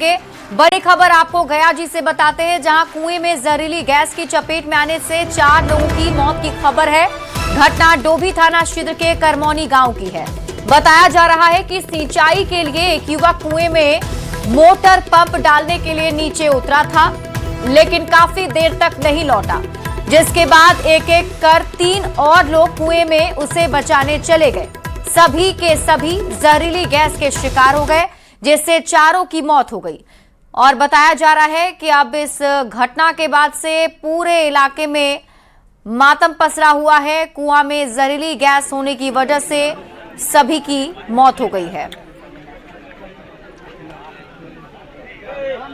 जानेंगे। बड़ी खबर आपको गया जी से बताते हैं, जहां कुएं में जहरीली गैस की चपेट में आने से 4 लोगों की मौत की खबर है। घटना डोभी थाना क्षेत्र के करमौनी गांव की है। बताया जा रहा है कि सिंचाई के लिए एक युवक कुएं में मोटर पंप डालने के लिए नीचे उतरा था, लेकिन काफी देर तक नहीं लौटा, जिसके बाद एक एक कर 3 और लोग कुएं में उसे बचाने चले गए। सभी के सभी जहरीली गैस के शिकार हो गए, जिससे 4 की मौत हो गई। और बताया जा रहा है कि अब इस घटना के बाद से पूरे इलाके में मातम पसरा हुआ है। कुआं में जहरीली गैस होने की वजह से सभी की मौत हो गई है।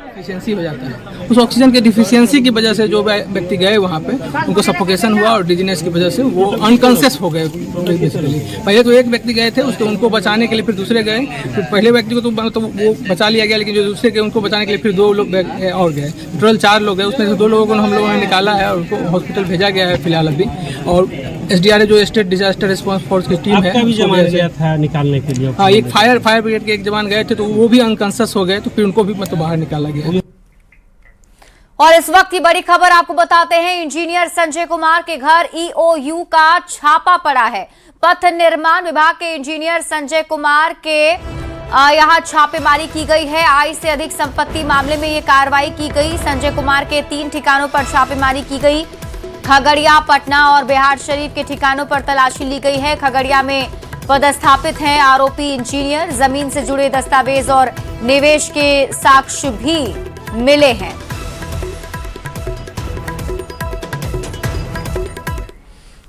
डिफिशियंसी हो जाता है, उस ऑक्सीजन के डिफिशियंसी की वजह से जो व्यक्ति गए वहाँ पे उनको सफोकेशन हुआ और डिजीनेस की वजह से वो अनकॉन्शियस हो गए बेसिकली। पहले तो एक व्यक्ति गए थे, उसको उनको बचाने के लिए फिर दूसरे गए, फिर पहले व्यक्ति को तो वो बचा लिया गया, लेकिन जो दूसरे गए उनको बचाने के लिए फिर 2 लोग और गए। टोटल 4 लोग गए, उसमें से 2 लोगों को हम लोगों ने निकाला है और उनको हॉस्पिटल भेजा गया है फिलहाल अभी। और SDRA जो स्टेट डिजास्टर रिस्पांस फोर्स की टीम है, भी जवान गया था निकालने के लिए। हाँ, एक फायर ब्रिगेड के एक जवान गए थे, तो वो भी अनकॉन्शियस हो गए, तो फिर उनको भी मतलब बाहर निकाला गया। और इस वक्त की बड़ी खबर आपको बताते हैं, इंजीनियर संजय कुमार के घर EOU का छापा पड़ा है। पथ निर्माण विभाग के इंजीनियर संजय कुमार के यहां छापेमारी की गई है। आय से अधिक संपत्ति मामले में ये कार्रवाई की गई। संजय कुमार के 3 ठिकानों पर छापेमारी की गई। खगड़िया, पटना और बिहारशरीफ के ठिकानों पर तलाशी ली गई है। खगड़िया में पदस्थापित हैं आरोपी इंजीनियर। जमीन से जुड़े दस्तावेज और निवेश के साक्ष्य भी मिले हैं।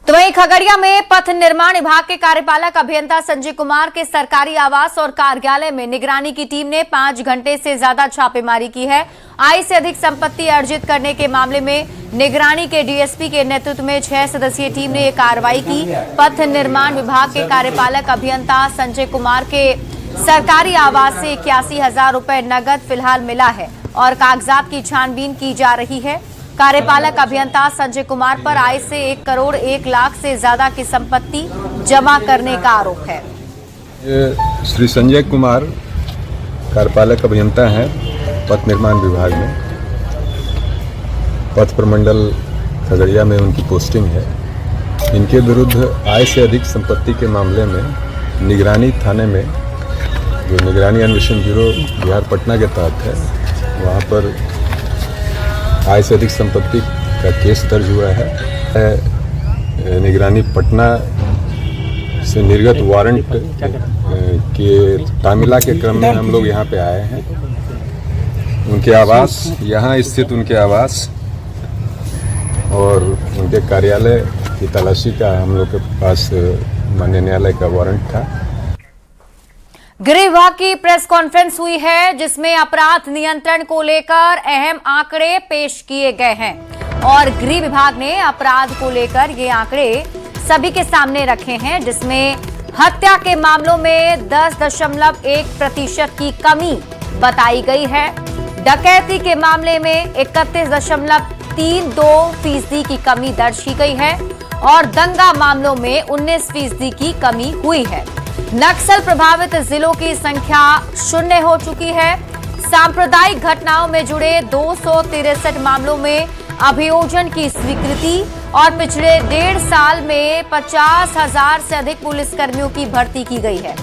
तो वहीं खगड़िया में पथ निर्माण विभाग के कार्यपालक अभियंता संजय कुमार के सरकारी आवास और कार्यालय में निगरानी की टीम ने 5 घंटे से ज्यादा छापेमारी की है। आय से अधिक संपत्ति अर्जित करने के मामले में निगरानी के DSP के नेतृत्व में 6 सदस्यीय टीम ने यह कार्रवाई की। पथ निर्माण विभाग के कार्यपालक अभियंता संजय कुमार के सरकारी आवास से 81,000 रुपए नगद फिलहाल मिला है और कागजात की छानबीन की जा रही है। कार्यपालक अभियंता संजय कुमार पर आय से 1 करोड़ 1 लाख से ज्यादा की संपत्ति जमा करने का आरोप है। श्री संजय कुमार कार्यपालक अभियंता हैं पथ निर्माण विभाग में। पथ प्रमंडल खगड़िया में उनकी पोस्टिंग है। इनके विरुद्ध आय से अधिक संपत्ति के मामले में निगरानी थाने में, जो निगरानी अन्वेषण ब्यूरो बिहार पटना के तहत है, वहाँ पर आय से अधिक संपत्ति का केस दर्ज हुआ है। निगरानी पटना से निर्गत वारंट के तामिला के क्रम में हम लोग यहाँ पे आए हैं। उनके आवास, यहाँ स्थित उनके आवास और उनके कार्यालय की तलाशी का हम लोग के पास माननीय न्यायालय का वारंट था। गृह विभाग की प्रेस कॉन्फ्रेंस हुई है, जिसमें अपराध नियंत्रण को लेकर अहम आंकड़े पेश किए गए हैं और गृह विभाग ने अपराध को लेकर ये आंकड़े सभी के सामने रखे हैं, जिसमें हत्या के मामलों में 10.1% की कमी बताई गई है। डकैती के मामले में 31.32% की कमी दर्ज की गई है और दंगा मामलों में 19% की कमी हुई है। नक्सल प्रभावित जिलों की संख्या 0 हो चुकी है। सांप्रदायिक घटनाओं में जुड़े 263 मामलों में अभियोजन की स्वीकृति और पिछले 1.5 साल में 50,000 से अधिक पुलिसकर्मियों की भर्ती की गई है।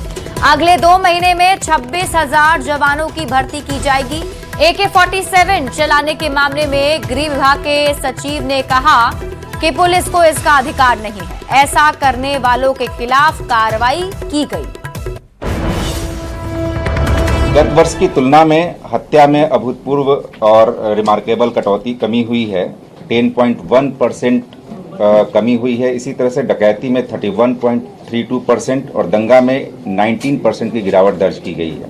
अगले 2 महीने में 26,000 जवानों की भर्ती की जाएगी। AK-47 चलाने के मामले में गृह विभाग के सचिव ने कहा कि पुलिस को इसका अधिकार नहीं है। ऐसा करने वालों के खिलाफ कार्रवाई की गई। गत वर्ष की तुलना में हत्या में अभूतपूर्व और रिमार्केबल कमी हुई है। 10.1% कमी हुई है। इसी तरह से डकैती में 31.32% और दंगा में 19% की गिरावट दर्ज की गई है।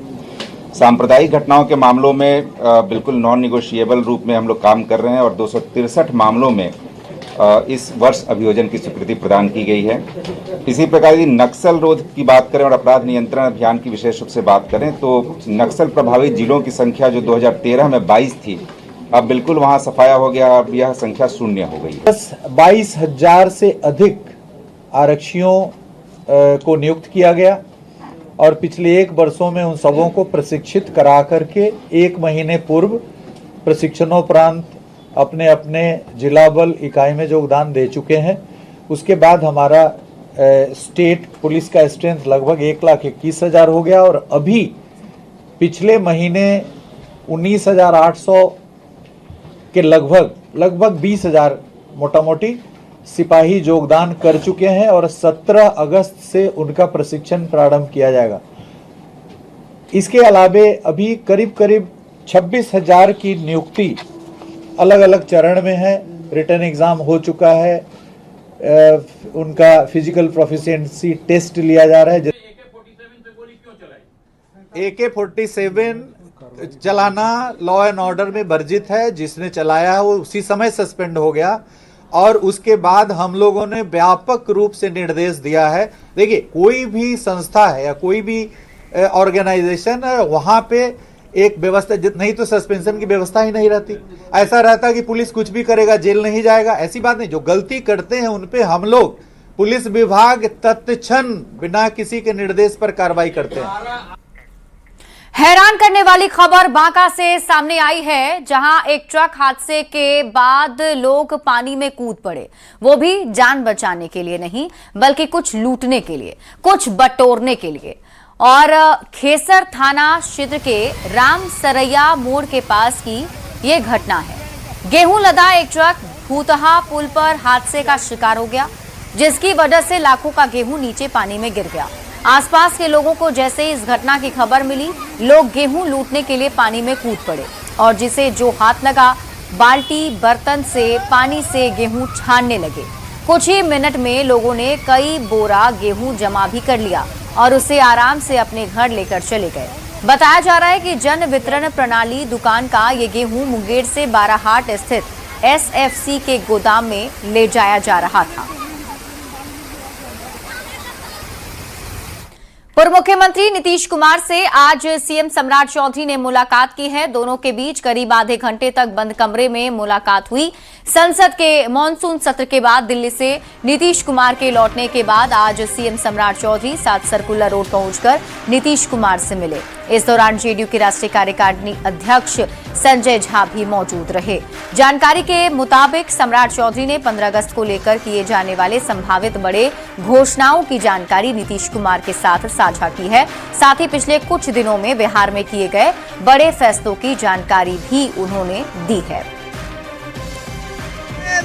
सांप्रदायिक घटनाओं के मामलों में बिल्कुल नॉन निगोशिएबल रूप में हम लोग काम कर रहे हैं और 263 मामलों में इस वर्ष अभियोजन की स्वीकृति प्रदान की गई है। इसी प्रकार की नक्सल रोध की बात करें और अपराध नियंत्रण अभियान की विशेष रूप से बात करें तो नक्सल प्रभावित जिलों की संख्या जो 2013 में 22 थी, अब बिल्कुल वहां सफाया हो गया। अब यह संख्या 0 हो गई है। 22,000 से अधिक आरक्षियों को नियुक्त किया गया। और पिछले 1 वर्षों में उन सबों को प्रशिक्षित करा करके 1 महीने पूर्व प्रशिक्षणोपरांत अपने अपने जिला बल इकाई में योगदान दे चुके हैं। उसके बाद हमारा स्टेट पुलिस का स्ट्रेंथ लगभग 1,21,000 हो गया और अभी पिछले महीने 19,800 के लगभग 20,000 मोटा मोटी सिपाही योगदान कर चुके हैं और 17 अगस्त से उनका प्रशिक्षण प्रारंभ किया जाएगा। इसके अलावे अभी करीब 26,000 की नियुक्ति अलग अलग चरण में है। रिटर्न एग्जाम हो चुका है, उनका फिजिकल प्रोफिशिएंसी टेस्ट लिया जा रहा है। AK-47 चलाना लॉ एंड ऑर्डर में वर्जित है। जिसने चलाया है वो उसी समय सस्पेंड हो गया और उसके बाद हम लोगों ने व्यापक रूप से निर्देश दिया है। देखिए, कोई भी संस्था है या कोई भी ऑर्गेनाइजेशन है, वहां पे एक व्यवस्था, नहीं तो सस्पेंशन की व्यवस्था ही नहीं रहती। ऐसा रहता कि पुलिस कुछ भी करेगा, जेल नहीं जाएगा, ऐसी बात नहीं। जो गलती करते हैं उन पे हम लोग पुलिस विभाग तत्क्षण बिना किसी के निर्देश पर कार्रवाई करते हैं। हैरान करने वाली खबर बांका से सामने आई है, जहां एक ट्रक हादसे के बाद लोग पानी में कूद पड़े, वो भी जान बचाने के लिए नहीं बल्कि कुछ लूटने के लिए, कुछ बटोरने के लिए। और खेसर थाना क्षेत्र के राम सरैया मोड़ के पास की ये घटना है। गेहूं लदा एक ट्रक भूतहा पुल पर हादसे का शिकार हो गया, जिसकी वजह से लाखों का गेहूं नीचे पानी में गिर गया। आसपास के लोगों को जैसे ही इस घटना की खबर मिली, लोग गेहूं लूटने के लिए पानी में कूद पड़े और जिसे जो हाथ लगा बाल्टी बर्तन से पानी से गेहूं छानने लगे। कुछ ही मिनट में लोगों ने कई बोरा गेहूं जमा भी कर लिया और उसे आराम से अपने घर लेकर चले गए। बताया जा रहा है कि जन वितरण प्रणाली दुकान का ये गेहूं मुंगेर से बाराहाट स्थित SFC के गोदाम में ले जाया जा रहा था। पूर्व मुख्यमंत्री नीतीश कुमार से आज सीएम सम्राट चौधरी ने मुलाकात की है। दोनों के बीच करीब आधे घंटे तक बंद कमरे में मुलाकात हुई। संसद के मॉनसून सत्र के बाद दिल्ली से नीतीश कुमार के लौटने के बाद आज सीएम सम्राट चौधरी 7 सर्कुलर रोड पहुंचकर नीतीश कुमार से मिले। इस दौरान जेडीयू के राष्ट्रीय कार्यकारिणी अध्यक्ष संजय झा भी मौजूद रहे। जानकारी के मुताबिक सम्राट चौधरी ने 15 अगस्त को लेकर किए जाने वाले संभावित बड़े घोषणाओं की जानकारी नीतीश कुमार के साथ साझा की है। साथ ही पिछले कुछ दिनों में बिहार में किए गए बड़े फैसलों की जानकारी भी उन्होंने दी है।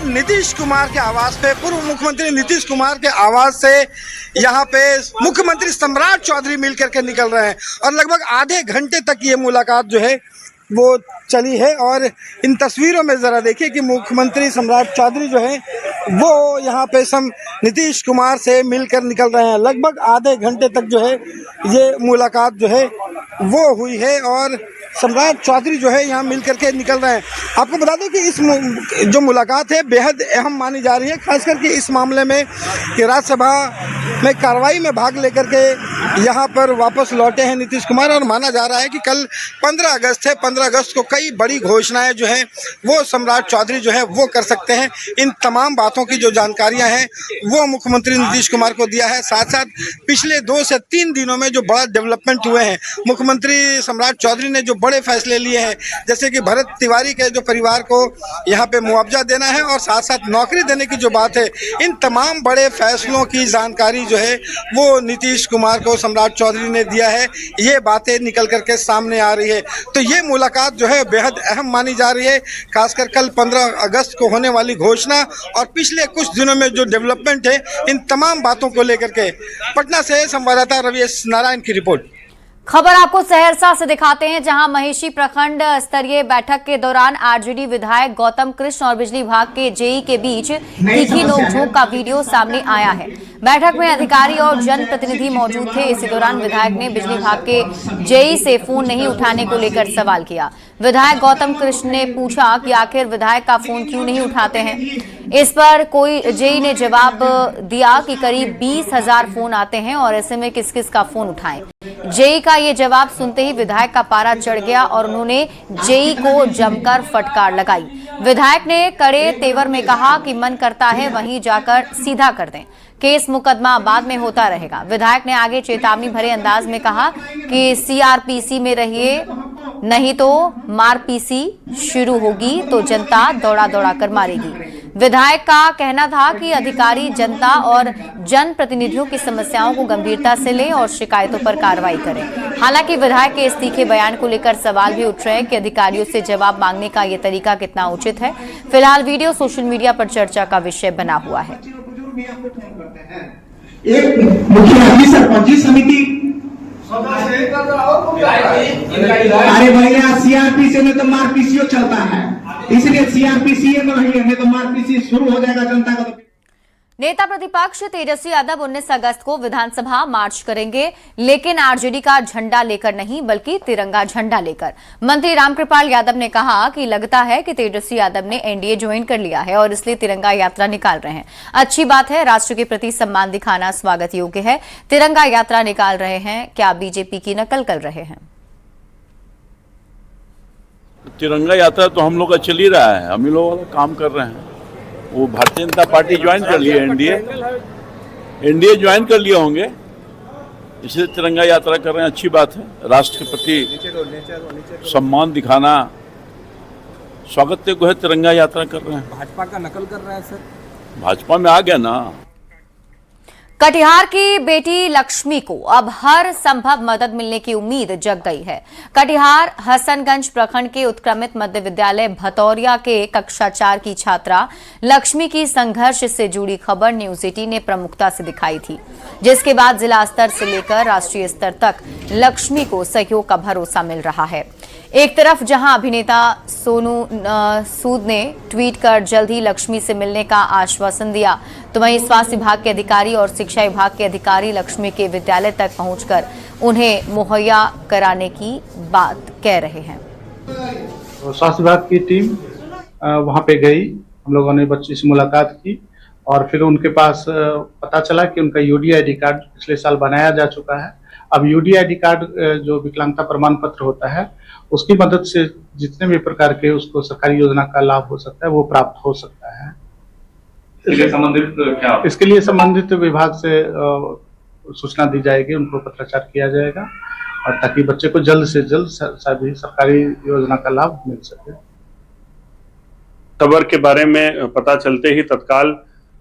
नीतीश कुमार के आवास पे, पूर्व मुख्यमंत्री नीतीश कुमार के आवास से यहाँ पे मुख्यमंत्री सम्राट चौधरी मिलकर के निकल रहे हैं और लगभग आधे घंटे तक ये मुलाकात जो है वो चली है। और इन तस्वीरों में ज़रा देखिए कि मुख्यमंत्री सम्राट चौधरी जो है वो यहाँ पे नीतीश कुमार से मिलकर निकल रहे हैं। लगभग आधे घंटे तक जो है ये मुलाकात जो है वो हुई है और सम्राट चौधरी जो है यहाँ मिल करके निकल रहे हैं। आपको बता दें कि इस जो मुलाकात है बेहद अहम मानी जा रही है, खास करके इस मामले में कि राज्यसभा में कार्रवाई में भाग लेकर के यहाँ पर वापस लौटे हैं नीतीश कुमार और माना जा रहा है कि कल 15 अगस्त है। 15 अगस्त को कई बड़ी घोषणाएं जो हैं वो सम्राट चौधरी जो है वो कर सकते हैं। इन तमाम बातों की जो जानकारियाँ हैं वो मुख्यमंत्री नीतीश कुमार को दिया है। साथ साथ पिछले 2 से 3 दिनों में जो बड़ा डेवलपमेंट हुए हैं, मुख्यमंत्री सम्राट चौधरी ने जो बड़े फैसले लिए हैं, जैसे कि भरत तिवारी के जो परिवार को यहाँ पे मुआवजा देना है और साथ साथ नौकरी देने की जो बात है, इन तमाम बड़े फैसलों की जानकारी जो है वो नीतीश कुमार को सम्राट चौधरी ने दिया है। ये बातें निकल करके सामने आ रही है। तो ये मुलाकात जो है बेहद अहम मानी जा रही है, खासकर कल 15 अगस्त को होने वाली घोषणा और पिछले कुछ दिनों में जो डेवलपमेंट है, इन तमाम बातों को लेकर के। पटना से संवाददाता रविश नारायण की रिपोर्ट। खबर आपको सहरसा से दिखाते हैं, जहां महेशी प्रखंड स्तरीय बैठक के दौरान आरजेडी विधायक गौतम कृष्ण और बिजली विभाग के जेई के बीच तीखी नोकझोंक का वीडियो सामने आया है। बैठक में अधिकारी और जनप्रतिनिधि मौजूद थे। इसी दौरान विधायक ने बिजली विभाग के जेई से फोन नहीं उठाने को लेकर सवाल किया। विधायक गौतम कृष्ण ने पूछा कि आखिर विधायक का फोन क्यों नहीं उठाते हैं। इस पर कोई जेई ने जवाब दिया कि करीब 20,000 फोन आते हैं और ऐसे में किस किस का फोन उठाएं। जेई का ये जवाब सुनते ही विधायक का पारा चढ़ गया और उन्होंने जेई को जमकर फटकार लगाई। विधायक ने कड़े तेवर में कहा कि मन करता है वहीं जाकर सीधा कर दें, केस मुकदमा बाद में होता रहेगा। विधायक ने आगे चेतावनी भरे अंदाज में कहा कि सीआरपीसी में रहिए, नहीं तो मारपीसी शुरू होगी तो जनता दौड़ा दौड़ा कर मारेगी। विधायक का कहना था कि अधिकारी जनता और जनप्रतिनिधियों की समस्याओं को गंभीरता से लें और शिकायतों पर कार्रवाई करें। हालांकि विधायक के इस तीखे बयान को लेकर सवाल भी उठ रहे हैं कि अधिकारियों से जवाब मांगने का ये तरीका कितना उचित है। फिलहाल वीडियो सोशल मीडिया पर चर्चा का विषय बना हुआ है। एक मुखिया सरपंच समिति, अरे भैया सीआरपीसी में तो मारपीसीओ चलता है, इसलिए सीआरपीसी में रहिए, नहीं तो मारपीसी शुरू हो जाएगा जनता का। नेता प्रतिपक्ष तेजस्वी यादव 19 अगस्त को विधानसभा मार्च करेंगे, लेकिन आरजेडी का झंडा लेकर नहीं बल्कि तिरंगा झंडा लेकर। मंत्री रामकृपाल यादव ने कहा कि लगता है कि तेजस्वी यादव ने एनडीए ज्वाइन कर लिया है और इसलिए तिरंगा यात्रा निकाल रहे हैं। अच्छी बात है, राष्ट्र के प्रति सम्मान दिखाना स्वागत योग्य है। तिरंगा यात्रा निकाल रहे हैं, क्या बीजेपी की नकल कर रहे हैं? तिरंगा यात्रा तो हम लोग का चल ही रहा है, हम ही लोग काम कर रहे हैं। वो भारतीय जनता पार्टी ज्वाइन कर लिए, एनडीए ज्वाइन कर लिए होंगे, इसलिए तिरंगा यात्रा कर रहे हैं। अच्छी बात है, राष्ट्र के प्रति सम्मान दिखाना स्वागत योग्य है। तिरंगा यात्रा कर रहे हैं। भाजपा का नकल कर रहा है सर। भाजपा में आ गया ना। कटिहार की बेटी लक्ष्मी को अब हर संभव मदद मिलने की उम्मीद जग गई है। कटिहार हसनगंज प्रखंड के उत्क्रमित मध्य विद्यालय भतौरिया के कक्षा 4 की छात्रा लक्ष्मी की संघर्ष से जुड़ी खबर न्यूज 18 ने प्रमुखता से दिखाई थी, जिसके बाद जिला स्तर से लेकर राष्ट्रीय स्तर तक लक्ष्मी को सहयोग का भरोसा मिल रहा है। एक तरफ जहां अभिनेता सोनू सूद ने ट्वीट कर जल्द ही लक्ष्मी से मिलने का आश्वासन दिया, तो वहीं स्वास्थ्य विभाग के अधिकारी और शिक्षा विभाग के अधिकारी लक्ष्मी के विद्यालय तक पहुंचकर उन्हें मुहैया कराने की बात कह रहे हैं। स्वास्थ्य विभाग की टीम वहां पे गई, हम लोगों ने बच्ची से मुलाकात की और फिर उनके पास पता चला कि उनका यूडीआईडी कार्ड पिछले साल बनाया जा चुका है। अब यूडीआईडी कार्ड जो विकलांगता प्रमाण पत्र होता है, उसकी मदद से जितने भी प्रकार के उसको सरकारी योजना का लाभ हो सकता है वो प्राप्त हो सकता है। इसके लिए संबंधित विभाग से सूचना दी जाएगी, उनको पत्राचार किया जाएगा और ताकि बच्चे को जल्द से जल्द सभी सरकारी योजना का लाभ मिल सके। खबर के बारे में पता चलते ही तत्काल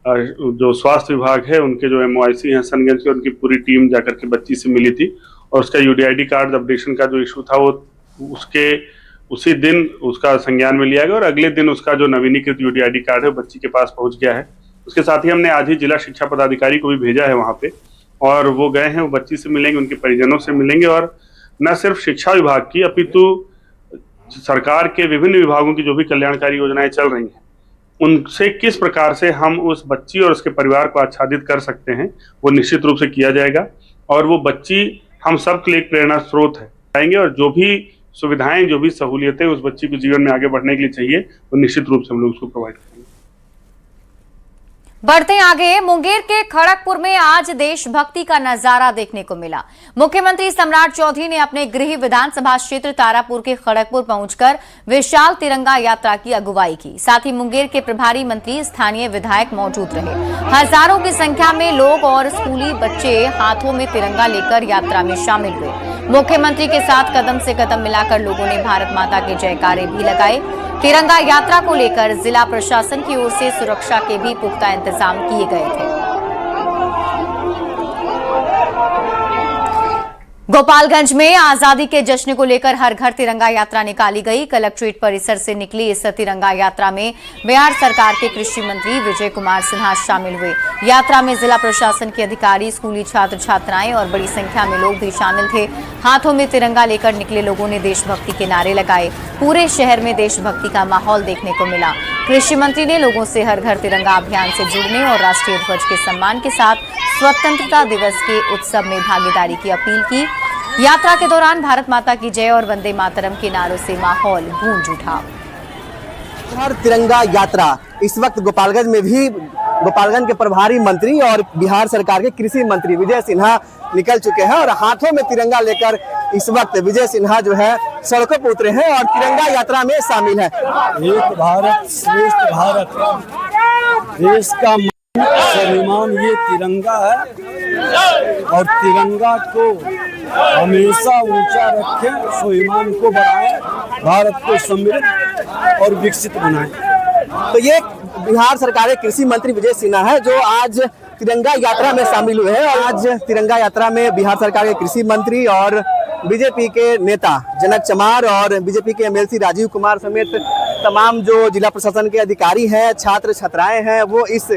जो स्वास्थ्य विभाग है उनके जो एमओआईसी हैं हसनगंज के, उनकी पूरी टीम जाकर के बच्ची से मिली थी और उसका यूडीआईडी कार्ड अपडेशन का जो इशू था वो उसके उसी दिन उसका संज्ञान में लिया गया और अगले दिन उसका जो नवीनीकृत यूडीआईडी कार्ड है बच्ची के पास पहुंच गया है। उसके साथ ही हमने आज ही जिला शिक्षा पदाधिकारी को भी भेजा है वहां पे और वो गए हैं, वो बच्ची से मिलेंगे, उनके परिजनों से मिलेंगे और न सिर्फ शिक्षा विभाग की अपितु सरकार के विभिन्न विभागों की जो भी कल्याणकारी योजनाएं चल रही हैं उनसे किस प्रकार से हम उस बच्ची और उसके परिवार को आच्छादित कर सकते हैं वो निश्चित रूप से किया जाएगा और वो बच्ची हम सब के लिए एक प्रेरणा स्रोत है आएंगे और जो भी सुविधाएं जो भी सहूलियतें उस बच्ची को जीवन में आगे बढ़ने के लिए चाहिए वो निश्चित रूप से हम लोग उसको प्रोवाइड करेंगे। बढ़ते आगे, मुंगेर के खड़गपुर में आज देशभक्ति का नजारा देखने को मिला। मुख्यमंत्री सम्राट चौधरी ने अपने गृह विधानसभा क्षेत्र तारापुर के खड़गपुर पहुंचकर विशाल तिरंगा यात्रा की अगुवाई की। साथ ही मुंगेर के प्रभारी मंत्री, स्थानीय विधायक मौजूद रहे। हजारों की संख्या में लोग और स्कूली बच्चे हाथों में तिरंगा लेकर यात्रा में शामिल हुए। मुख्यमंत्री के साथ कदम से कदम मिलाकर लोगों ने भारत माता के जयकारे भी लगाए। तिरंगा यात्रा को लेकर जिला प्रशासन की ओर से सुरक्षा के भी पुख्ता इंतजाम किए गए थे। गोपालगंज में आजादी के जश्न को लेकर हर घर तिरंगा यात्रा निकाली गई। कलेक्ट्रेट परिसर से निकली इस तिरंगा यात्रा में बिहार सरकार के कृषि मंत्री विजय कुमार सिन्हा शामिल हुए। यात्रा में जिला प्रशासन के अधिकारी, स्कूली छात्र छात्राएं और बड़ी संख्या में लोग भी शामिल थे। हाथों में तिरंगा लेकर निकले लोगों ने देशभक्ति के नारे लगाए। पूरे शहर में देशभक्ति का माहौल देखने को मिला। कृषि मंत्री ने लोगों से हर घर तिरंगा अभियान से जुड़ने और राष्ट्रीय ध्वज के सम्मान के साथ स्वतंत्रता दिवस के उत्सव में भागीदारी की अपील की। यात्रा के दौरान भारत माता की जय और वंदे मातरम के नारों से माहौल गूंज उठा। हर तिरंगा यात्रा इस वक्त गोपालगंज में भी गोपालगंज के प्रभारी मंत्री और बिहार सरकार के कृषि मंत्री विजय सिन्हा निकल चुके हैं और हाथों में तिरंगा लेकर इस वक्त विजय सिन्हा जो है सड़कों पर उतरे हैं और तिरंगा यात्रा में शामिल है। एक भारत श्रेष्ठ भारत, देश का स्वाभिमान ये तिरंगा है और तिरंगा को हमेशा ऊंचा रखें, स्वाभिमान को बढ़ाएं, भारत को समृद्ध और विकसित बनाएं। तो ये बिहार सरकार के कृषि मंत्री विजय सिन्हा है जो आज तिरंगा यात्रा में शामिल हुए हैं। और आज तिरंगा यात्रा में बिहार सरकार के कृषि मंत्री और बीजेपी के नेता जनक चमार और बीजेपी के एमएलसी राजीव कुमार समेत तमाम जो जिला प्रशासन के अधिकारी हैं, छात्र छात्राएं हैं, वो इस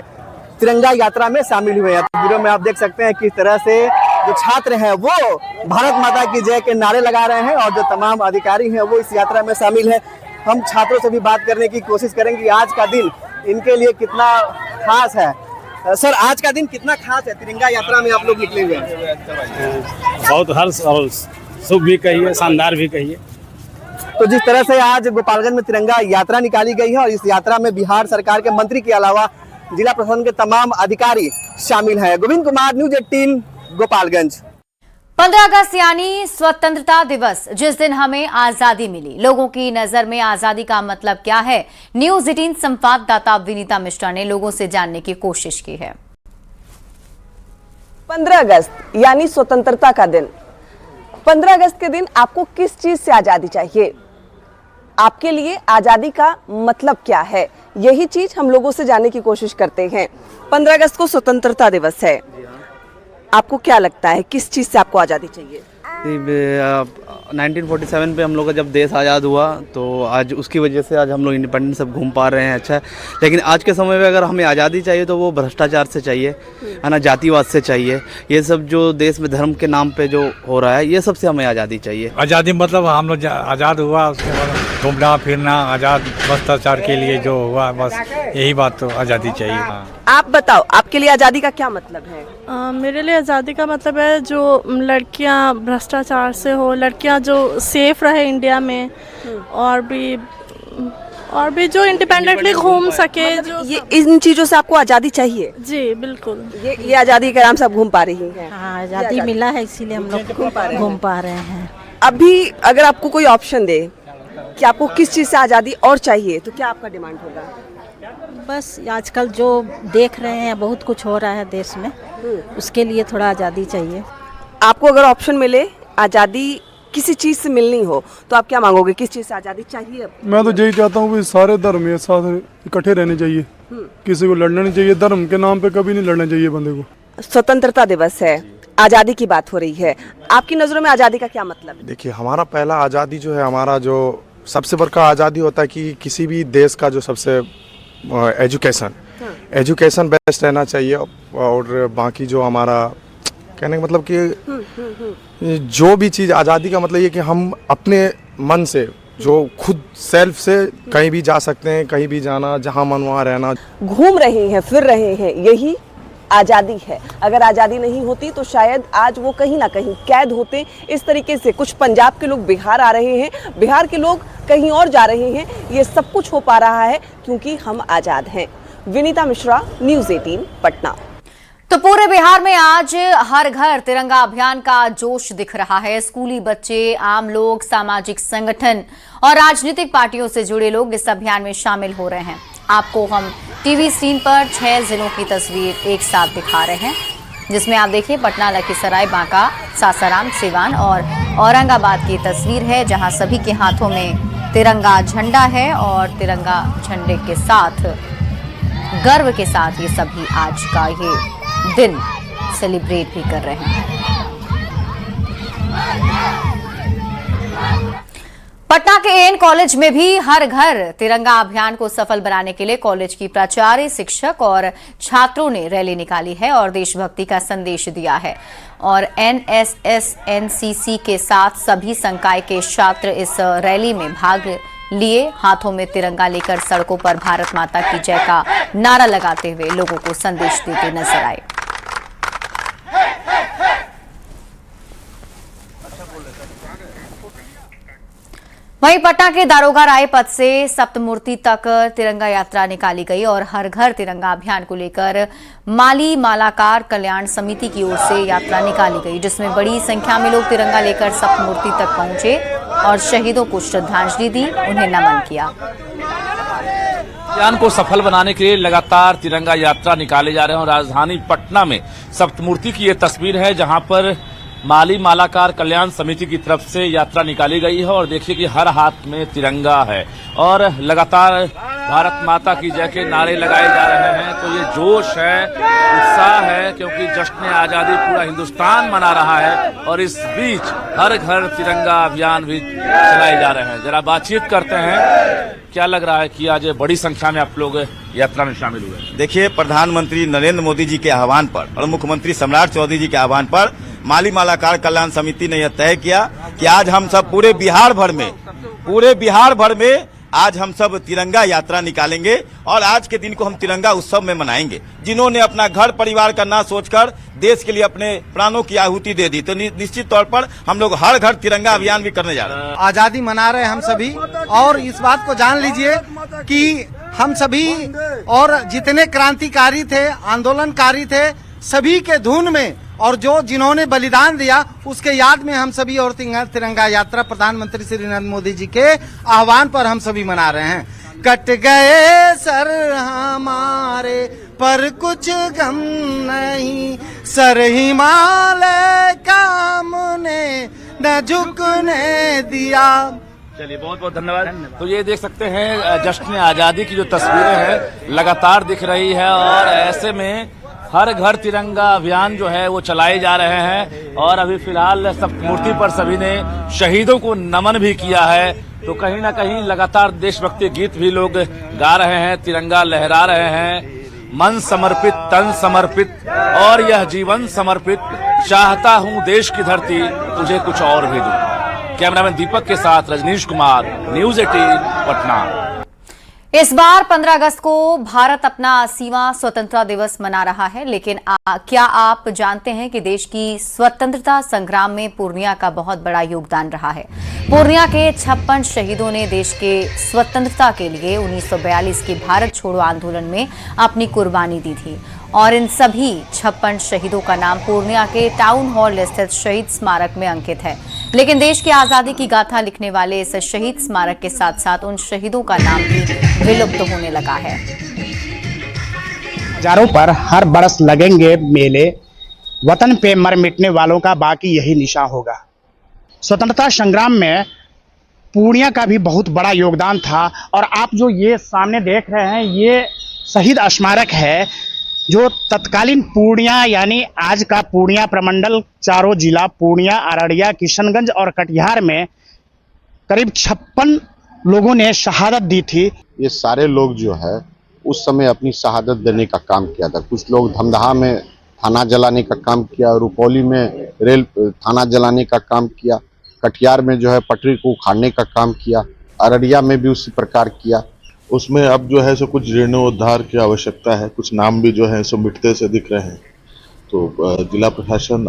तिरंगा यात्रा में शामिल हुए हैं। तस्वीरों में आप देख सकते हैं किस तरह से जो छात्र हैं वो भारत माता की जय के नारे लगा रहे हैं और जो तमाम अधिकारी हैं वो इस यात्रा में शामिल है। हम छात्रों से भी बात करने की कोशिश करेंगे कि आज का दिन इनके लिए कितना खास है। सर, आज का दिन कितना खास है? तिरंगा यात्रा में आप लोग निकले हुए हैं। बहुत हर्ष और शुभ भी कहिए, शानदार भी कहिए। तो जिस तरह से आज गोपालगंज में तिरंगा यात्रा निकाली गई है और इस यात्रा में बिहार सरकार के मंत्री के अलावा जिला प्रशासन के तमाम अधिकारी शामिल हैं। गोविंद कुमार, न्यूज़ 18 गोपालगंज। 15 अगस्त यानी स्वतंत्रता दिवस, जिस दिन हमें आजादी मिली, लोगों की नजर में आजादी का मतलब क्या है? न्यूज़ 18 संवाददाता विनीता मिश्रा ने लोगों से जानने की कोशिश की है। 15 अगस्त यानी स्वतंत्रता का दिन। 15 अगस्त के दिन आपको किस चीज से आजादी चाहिए? आपके लिए आजादी का मतलब क्या है? यही चीज हम लोगों से जानने की कोशिश करते हैं। 15 अगस्त को स्वतंत्रता दिवस है, आपको क्या लगता है किस चीज से आपको आजादी चाहिए? 1947 पे हम लोग का जब देश आज़ाद हुआ तो आज उसकी वजह से आज हम लोग इंडिपेंडेंस सब घूम पा रहे हैं। अच्छा है, लेकिन आज के समय में अगर हमें आज़ादी चाहिए तो वो भ्रष्टाचार से चाहिए, है ना, जातिवाद से चाहिए। ये सब जो देश में धर्म के नाम पे जो हो रहा है, ये सब से हमें आज़ादी चाहिए। आज़ादी मतलब हम लोग आज़ाद हुआ, उसके बाद घूमना फिरना, आज़ाद भ्रष्टाचार के लिए जो हुआ, बस यही बात, तो आज़ादी चाहिए। आप बताओ, आपके लिए आज़ादी का क्या मतलब है? मेरे लिए आज़ादी का मतलब है जो लड़कियां भ्रष्टाचार से हो, लड़कियां जो सेफ रहे इंडिया में, और भी जो इंडिपेंडेंटली घूम सके। जो ये इन चीजों से आपको आज़ादी चाहिए? जी बिल्कुल। ये आज़ादी के नाम से आप घूम पा रही हैं? हाँ, आज़ादी मिला है इसीलिए हम लोग घूम पा रहे हैं। अभी अगर आपको कोई ऑप्शन दे कि आपको किस चीज़ से आज़ादी और चाहिए, तो क्या आपका डिमांड होगा? बस आजकल जो देख रहे हैं बहुत कुछ हो रहा है देश में, उसके लिए थोड़ा आज़ादी चाहिए। आपको अगर ऑप्शन मिले, आज़ादी किसी चीज़ से मिलनी हो, तो आप क्या मांगोगे? किस चीज़ से आज़ादी चाहिए? मैं तो यही चाहता हूँ कि सारे धर्म एक साथ इकट्ठे रहने चाहिए, किसी को लड़ना नहीं चाहिए, धर्म के नाम पे कभी नहीं लड़ना चाहिए बंदे को। स्वतंत्रता दिवस है, आज़ादी की बात हो रही है, आपकी नज़रों में आज़ादी का क्या मतलब है? देखिए, हमारा पहला आज़ादी जो है, हमारा जो सबसे बड़ा आज़ादी होता है कि किसी भी देश का जो सबसे एजुकेशन बेस्ट रहना चाहिए। और बाकी जो हमारा कहने का मतलब कि जो भी चीज़, आज़ादी का मतलब ये कि हम अपने मन से जो खुद सेल्फ से कहीं भी जा सकते हैं, कहीं भी जाना, जहाँ मन वहाँ रहना। घूम रहे हैं, फिर रहे हैं, यही आज़ादी है। अगर आज़ादी नहीं होती तो शायद आज वो कहीं ना कहीं कैद होते। इस तरीके से कुछ पंजाब के लोग बिहार आ रहे हैं, बिहार के लोग कहीं और जा रहे हैं। ये सब कुछ हो पा रहा है क्योंकि हम आज़ाद हैं। विनीता मिश्रा, न्यूज़ 18 पटना। तो पूरे बिहार में आज हर घर तिरंगा अभियान का जोश दिख रहा है। स्कूली बच्चे, आम लोग, सामाजिक संगठन और राजनीतिक पार्टियों से जुड़े लोग इस अभियान में शामिल हो रहे हैं। आपको हम टीवी स्क्रीन पर 6 जिलों की तस्वीर एक साथ दिखा रहे हैं, जिसमें आप देखिए पटना, लखीसराय, बांका, सासाराम, सिवान और औरंगाबाद की तस्वीर है, जहां सभी के हाथों में तिरंगा झंडा है और तिरंगा झंडे के साथ गर्व के साथ ये सभी आज का ये दिन सेलिब्रेट भी कर रहे हैं। पटना के एएन कॉलेज में भी हर घर तिरंगा अभियान को सफल बनाने के लिए कॉलेज की प्राचार्य, शिक्षक और छात्रों ने रैली निकाली है और देशभक्ति का संदेश दिया है। और एनएसएस, एनसीसी के साथ सभी संकाय के छात्र इस रैली में भाग लिए हाथों में तिरंगा लेकर सड़कों पर भारत माता की जय का नारा लगाते हुए लोगों को संदेश देते नजर आए। वहीं पटना के दारोगा राय पथ से सप्तमूर्ति तक तिरंगा यात्रा निकाली गई और हर घर तिरंगा अभियान को लेकर माली मालाकार कल्याण समिति की ओर से यात्रा निकाली गई, जिसमें बड़ी संख्या में लोग तिरंगा लेकर सप्तमूर्ति तक पहुंचे और शहीदों को श्रद्धांजलि दी, उन्हें नमन किया। अभियान को सफल बनाने के लिए लगातार तिरंगा यात्रा निकाले जा रहे हैं और राजधानी पटना में सप्तमूर्ति की ये तस्वीर है, जहां पर माली मालाकार कल्याण समिति की तरफ से यात्रा निकाली गई है और देखिए कि हर हाथ में तिरंगा है और लगातार भारत माता की जय के नारे लगाए जा रहे हैं। तो ये जोश है, उत्साह है, क्योंकि जश्न आजादी पूरा हिंदुस्तान मना रहा है और इस बीच हर घर तिरंगा अभियान भी चलाए जा रहे हैं। जरा बातचीत करते हैं, क्या लग रहा है कि आज बड़ी संख्या में आप लोग यात्रा में शामिल हुए? देखिए, प्रधानमंत्री नरेंद्र मोदी जी के आह्वान पर और मुख्यमंत्री सम्राट चौधरी जी के आह्वान पर माली मालाकार कल्याण समिति ने यह तय किया कि आज हम सब पूरे बिहार भर में आज हम सब तिरंगा यात्रा निकालेंगे और आज के दिन को हम तिरंगा उत्सव में मनाएंगे। जिन्होंने अपना घर परिवार का ना सोचकर देश के लिए अपने प्राणों की आहुति दे दी, तो निश्चित तौर पर हम लोग हर घर तिरंगा अभियान भी करने जा रहे हैं। आजादी मना रहे हैं हम सभी, और इस बात को जान लीजिए कि हम सभी और जितने क्रांतिकारी थे, आंदोलनकारी थे, सभी के धुन में और जो जिन्होंने बलिदान दिया उसके याद में हम सभी और तिरंगा यात्रा प्रधानमंत्री श्री नरेंद्र मोदी जी के आह्वान पर हम सभी मना रहे हैं। कट गए सर हमारे पर कुछ गम नहीं, सर हिमालय का हमने न झुकने दिया। चलिए, बहुत बहुत धन्यवाद। तो ये देख सकते हैं जश्न आजादी की जो तस्वीरें हैं लगातार दिख रही है और ऐसे में हर घर तिरंगा अभियान जो है वो चलाए जा रहे हैं और अभी फिलहाल सप्तमूर्ति पर सभी ने शहीदों को नमन भी किया है। तो कहीं ना कहीं लगातार देशभक्ति गीत भी लोग गा रहे हैं, तिरंगा लहरा रहे हैं। मन समर्पित, तन समर्पित और यह जीवन समर्पित, चाहता हूं देश की धरती तुझे कुछ और भी दूं। कैमरामैन दीपक के साथ रजनीश कुमार, न्यूज़ 18 पटना। इस बार 15 अगस्त को भारत अपना 80वां स्वतंत्रता दिवस मना रहा है, लेकिन क्या आप जानते हैं कि देश की स्वतंत्रता संग्राम में पूर्णिया का बहुत बड़ा योगदान रहा है। पूर्णिया के 56 शहीदों ने देश के स्वतंत्रता के लिए 1942 के भारत छोड़ो आंदोलन में अपनी कुर्बानी दी थी और इन सभी 56 शहीदों का नाम पूर्णिया के टाउन हॉल स्थित शहीद स्मारक में अंकित है। लेकिन देश की आजादी की गाथा लिखने वाले इस शहीद स्मारक के साथ साथ उन शहीदों का नाम भी विलुप्त होने लगा है। हजारों पर हर बरस लगेंगे मेले, वतन पे मर मिटने वालों का बाकी यही निशान होगा। स्वतंत्रता संग्राम में पूर्णिया का भी बहुत बड़ा योगदान था और आप जो ये सामने देख रहे हैं ये शहीद स्मारक है जो तत्कालीन पूर्णिया यानी आज का पूर्णिया प्रमंडल, चारों जिला पूर्णिया, अररिया, किशनगंज और कटिहार में करीब 56 लोगों ने शहादत दी थी। ये सारे लोग जो है उस समय अपनी शहादत देने का काम किया था। कुछ लोग धमदाहा में थाना जलाने का काम किया, रुपौली में रेल थाना जलाने का काम किया, कटिहार में जो है पटरी को उखाड़ने का काम किया, अररिया में भी उसी प्रकार किया। उसमें अब जो है सो कुछ जीर्णोद्धार की आवश्यकता है, कुछ नाम भी जो है सो मिटते से दिख रहे हैं। तो जिला प्रशासन